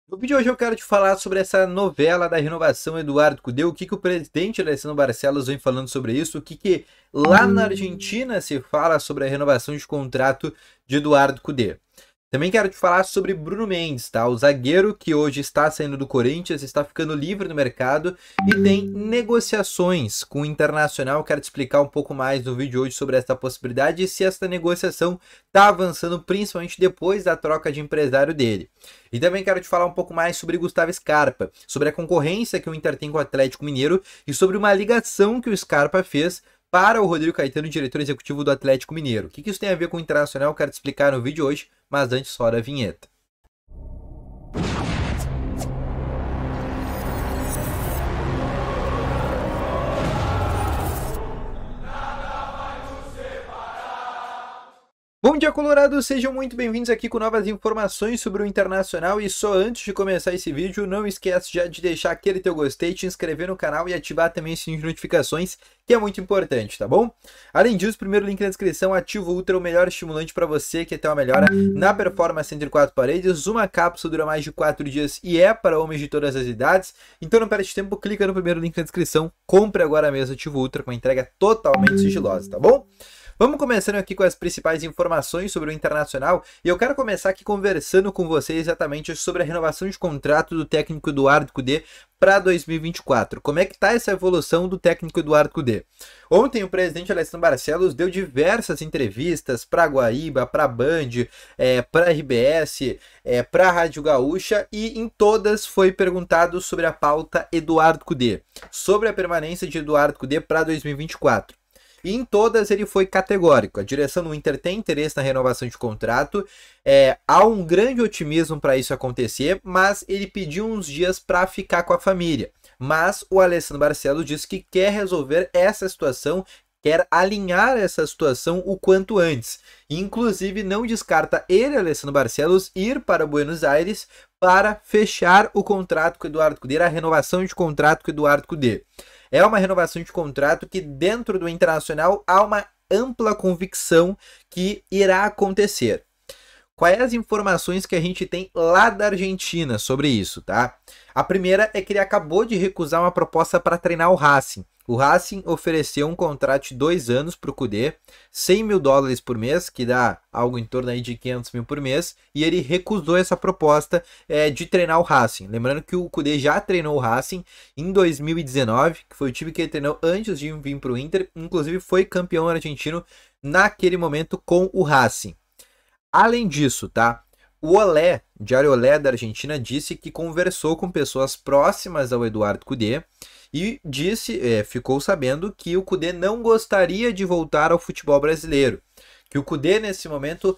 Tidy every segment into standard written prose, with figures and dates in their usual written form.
No vídeo de hoje eu quero te falar sobre essa novela da renovação Eduardo Cudê, o que o presidente Alessandro Barcelos vem falando sobre isso, o que lá na Argentina se fala sobre a renovação de contrato de Eduardo Cudê. Também quero te falar sobre Bruno Mendes, tá? O zagueiro que hoje está saindo do Corinthians, está ficando livre no mercado e tem negociações com o Internacional. Quero te explicar um pouco mais no vídeo de hoje sobre essa possibilidade e se essa negociação está avançando, principalmente depois da troca de empresário dele. E também quero te falar um pouco mais sobre Gustavo Scarpa, sobre a concorrência que o Inter tem com o Atlético Mineiro e sobre uma ligação que o Scarpa fez para o Rodrigo Caetano, diretor executivo do Atlético Mineiro. O que isso tem a ver com o Internacional? Eu quero te explicar no vídeo de hoje, mas antes só da vinheta. Bom dia, Colorado! Sejam muito bem-vindos aqui com novas informações sobre o Internacional e só antes de começar esse vídeo, não esquece já de deixar aquele teu gostei, te inscrever no canal e ativar também o sininho de notificações, que é muito importante, tá bom? Além disso, primeiro link na descrição, Ativo Ultra, o melhor estimulante para você que tem uma melhora na performance entre 4 paredes, uma cápsula dura mais de 4 dias e é para homens de todas as idades, então não perde tempo, clica no primeiro link na descrição, compre agora mesmo Ativo Ultra com uma entrega totalmente sigilosa, tá bom? Vamos começando aqui com as principais informações sobre o Internacional e eu quero começar aqui conversando com vocês exatamente sobre a renovação de contrato do técnico Eduardo Cudê para 2024. Como é que está essa evolução do técnico Eduardo Cudê? Ontem o presidente Alessandro Barcelos deu diversas entrevistas para a Guaíba, para a Band, para a RBS, para a Rádio Gaúcha e em todas foi perguntado sobre a pauta Eduardo Cudê, sobre a permanência de Eduardo Cudê para 2024. E em todas ele foi categórico. A direção do Inter tem interesse na renovação de contrato. Há um grande otimismo para isso acontecer, mas ele pediu uns dias para ficar com a família. Mas o Alessandro Barcelos disse que quer resolver essa situação, quer alinhar essa situação o quanto antes. E, inclusive, não descarta ele, Alessandro Barcelos, ir para Buenos Aires para fechar o contrato com o Eduardo Cudê, a renovação de contrato com o Eduardo Cudê. É uma renovação de contrato que dentro do Internacional há uma ampla convicção que irá acontecer. Quais as informações que a gente tem lá da Argentina sobre isso, tá? A primeira é que ele acabou de recusar uma proposta para treinar o Racing. O Racing ofereceu um contrato de 2 anos para o Cudê, $100 mil por mês, que dá algo em torno aí de 500 mil por mês, e ele recusou essa proposta de treinar o Racing. Lembrando que o Cudê já treinou o Racing em 2019, que foi o time que ele treinou antes de vir para o Inter, inclusive foi campeão argentino naquele momento com o Racing. Além disso, tá? O Olé, Diário Olé da Argentina, disse que conversou com pessoas próximas ao Eduardo Cudê e ficou sabendo que o Cudê não gostaria de voltar ao futebol brasileiro. Que o Cudê, nesse momento,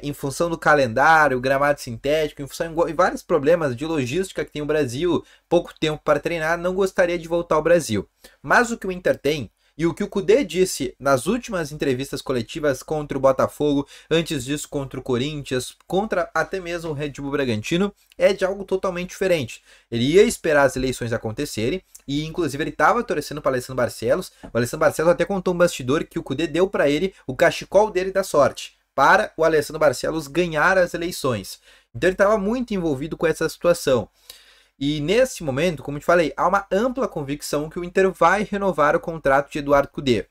em função do calendário, gramado sintético, em função de vários problemas de logística que tem o Brasil, pouco tempo para treinar, não gostaria de voltar ao Brasil. Mas o que o Inter tem, e o que o Cudê disse nas últimas entrevistas coletivas contra o Botafogo, antes disso contra o Corinthians, contra até mesmo o Red Bull Bragantino, é de algo totalmente diferente. Ele ia esperar as eleições acontecerem e inclusive ele estava torcendo para o Alessandro Barcelos. O Alessandro Barcelos até contou um bastidor que o Cudê deu para ele o cachecol dele da sorte, para o Alessandro Barcelos ganhar as eleições. Então ele estava muito envolvido com essa situação. E nesse momento, como te falei, há uma ampla convicção que o Inter vai renovar o contrato de Eduardo Cudê.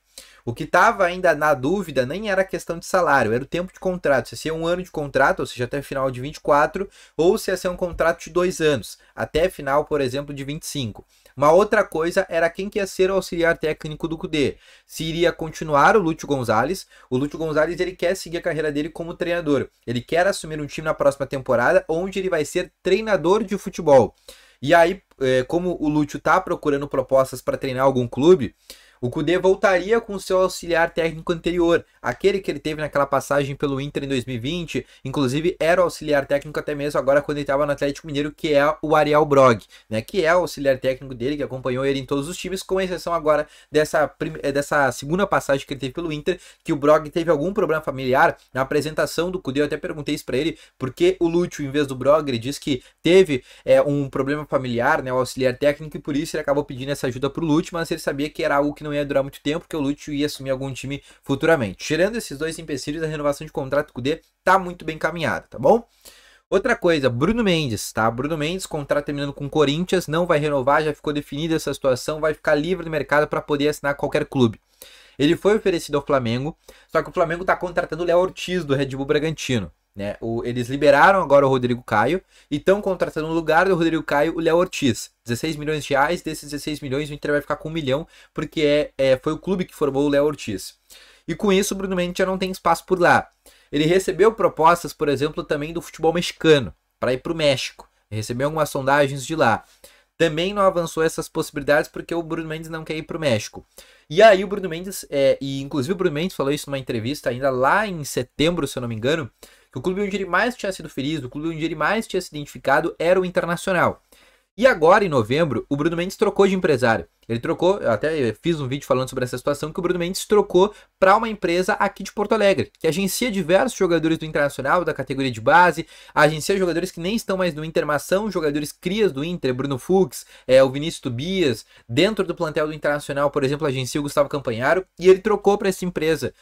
O que estava ainda na dúvida nem era a questão de salário, era o tempo de contrato. Se ia ser 1 ano de contrato, ou seja, até final de 24, ou se ia ser um contrato de 2 anos, até final, por exemplo, de 25. Uma outra coisa era quem que ia ser o auxiliar técnico do Cudê. Se iria continuar o Lúcio Gonzalez. O Lúcio Gonzalez ele quer seguir a carreira dele como treinador. Ele quer assumir um time na próxima temporada, onde ele vai ser treinador de futebol. E aí, como o Lúcio está procurando propostas para treinar algum clube, o Cudê voltaria com o seu auxiliar técnico anterior, aquele que ele teve naquela passagem pelo Inter em 2020, inclusive era o auxiliar técnico até mesmo agora quando ele estava no Atlético Mineiro, que é o Ariel Brog, né, que é o auxiliar técnico dele, que acompanhou ele em todos os times, com exceção agora dessa segunda passagem que ele teve pelo Inter, que o Brog teve algum problema familiar. Na apresentação do Cudê eu até perguntei isso para ele, porque o Lúcio, em vez do Brog, ele disse que teve um problema familiar, né, o auxiliar técnico, e por isso ele acabou pedindo essa ajuda para o Lúcio, mas ele sabia que era algo que não ia durar muito tempo, porque o Lúcio ia assumir algum time futuramente. Tirando esses dois empecilhos, a renovação de contrato do Cudê tá muito bem caminhada, tá bom? Outra coisa, Bruno Mendes, tá? Bruno Mendes, contrato terminando com o Corinthians, não vai renovar, já ficou definida essa situação, vai ficar livre no mercado para poder assinar qualquer clube. Ele foi oferecido ao Flamengo, só que o Flamengo está contratando o Léo Ortiz do Red Bull Bragantino. Né? Eles liberaram agora o Rodrigo Caio e estão contratando no lugar do Rodrigo Caio o Léo Ortiz. 16 milhões de reais, desses 16 milhões o Inter vai ficar com 1 milhão, porque foi o clube que formou o Léo Ortiz. E com isso o Bruno Mendes já não tem espaço por lá. Ele recebeu propostas, por exemplo, também do futebol mexicano, para ir para o México. Ele recebeu algumas sondagens de lá. Também não avançou essas possibilidades porque o Bruno Mendes não quer ir para o México. E aí o Bruno Mendes, e inclusive o Bruno Mendes falou isso numa entrevista ainda lá em setembro, se eu não me engano, que o clube onde ele mais tinha sido feliz, o clube onde ele mais tinha se identificado era o Internacional. E agora, em novembro, o Bruno Mendes trocou de empresário. Ele trocou, eu até fiz um vídeo falando sobre essa situação, que o Bruno Mendes trocou para uma empresa aqui de Porto Alegre, que agencia diversos jogadores do Internacional, da categoria de base, agencia jogadores que nem estão mais no Inter, mas são jogadores crias do Inter, Bruno Fux, o Vinícius Tobias, dentro do plantel do Internacional, por exemplo, agencia o Gustavo Campanharo, e ele trocou para essa empresa,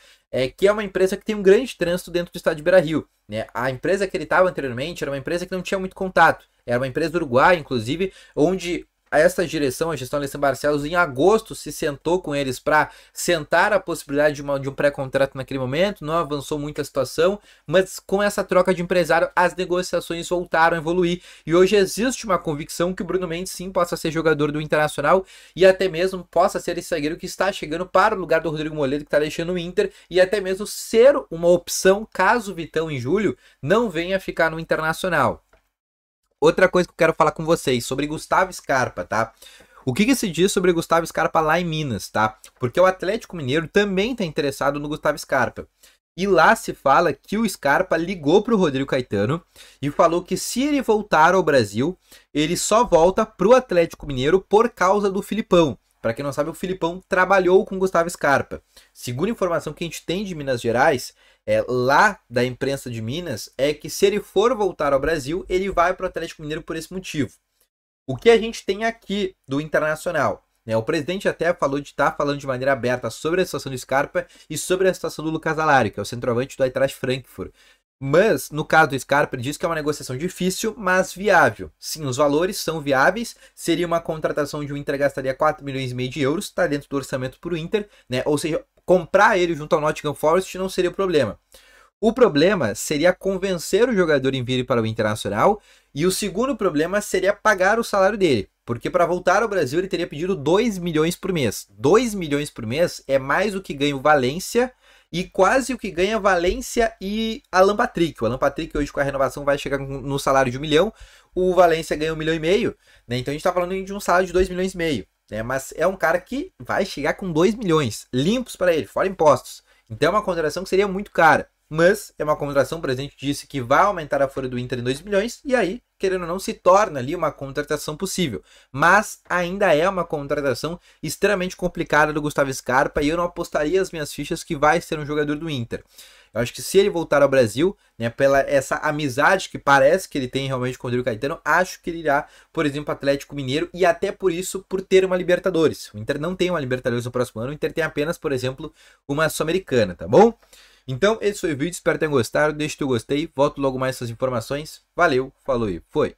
que é uma empresa que tem um grande trânsito dentro do estado de Beira-Rio. Né? A empresa que ele estava anteriormente era uma empresa que não tinha muito contato, era uma empresa do Uruguai, inclusive, onde essa direção, a gestão Alessandro Barcelos, em agosto se sentou com eles para sentar a possibilidade de um pré-contrato naquele momento, não avançou muito a situação, mas com essa troca de empresário as negociações voltaram a evoluir e hoje existe uma convicção que o Bruno Mendes sim possa ser jogador do Internacional e até mesmo possa ser esse zagueiro que está chegando para o lugar do Rodrigo Moledo, que está deixando o Inter, e até mesmo ser uma opção caso o Vitão em julho não venha ficar no Internacional. Outra coisa que eu quero falar com vocês sobre Gustavo Scarpa, tá? O que se diz sobre Gustavo Scarpa lá em Minas, tá? Porque o Atlético Mineiro também está interessado no Gustavo Scarpa. E lá se fala que o Scarpa ligou para o Rodrigo Caetano e falou que se ele voltar ao Brasil, ele só volta para o Atlético Mineiro por causa do Filipão. Para quem não sabe, o Filipão trabalhou com o Gustavo Scarpa. Segundo a informação que a gente tem de Minas Gerais, lá da imprensa de Minas, é que se ele for voltar ao Brasil, ele vai para o Atlético Mineiro por esse motivo. O que a gente tem aqui do Internacional? O presidente até falou de estar falando de maneira aberta sobre a situação do Scarpa e sobre a situação do Lucas Alario, que é o centroavante do Eintracht Frankfurt. Mas, no caso do Scarpa, ele diz que é uma negociação difícil, mas viável. Sim, os valores são viáveis. Seria uma contratação onde o Inter gastaria 4 milhões e meio de euros, está dentro do orçamento para o Inter, né? Ou seja, comprar ele junto ao Nottingham Forest não seria o problema. O problema seria convencer o jogador em vir para o Internacional, e o segundo problema seria pagar o salário dele. Porque para voltar ao Brasil ele teria pedido 2 milhões por mês. 2 milhões por mês é mais do que ganha o Valência e quase o que ganha Valência e Alan Patrick. O Alan Patrick hoje com a renovação vai chegar no salário de 1 milhão, o Valência ganha 1,5 milhão, né? Então a gente está falando de um salário de 2,5 milhões. Mas é um cara que vai chegar com 2 milhões limpos para ele, fora impostos. Então é uma contratação que seria muito cara. Mas é uma contratação, o presidente disse que vai aumentar a folha do Inter em 2 milhões, e aí, querendo ou não, se torna ali uma contratação possível. Mas ainda é uma contratação extremamente complicada do Gustavo Scarpa, e eu não apostaria as minhas fichas que vai ser um jogador do Inter. Eu acho que se ele voltar ao Brasil, né, pela essa amizade que parece que ele tem realmente com o Rodrigo Caetano, acho que ele irá, por exemplo, Atlético Mineiro, e até por isso, por ter uma Libertadores. O Inter não tem uma Libertadores no próximo ano, o Inter tem apenas, por exemplo, uma Sul-Americana, tá bom? Então, esse foi o vídeo, espero que tenham gostado, deixa o teu gostei, volto logo mais essas informações. Valeu, falou e foi!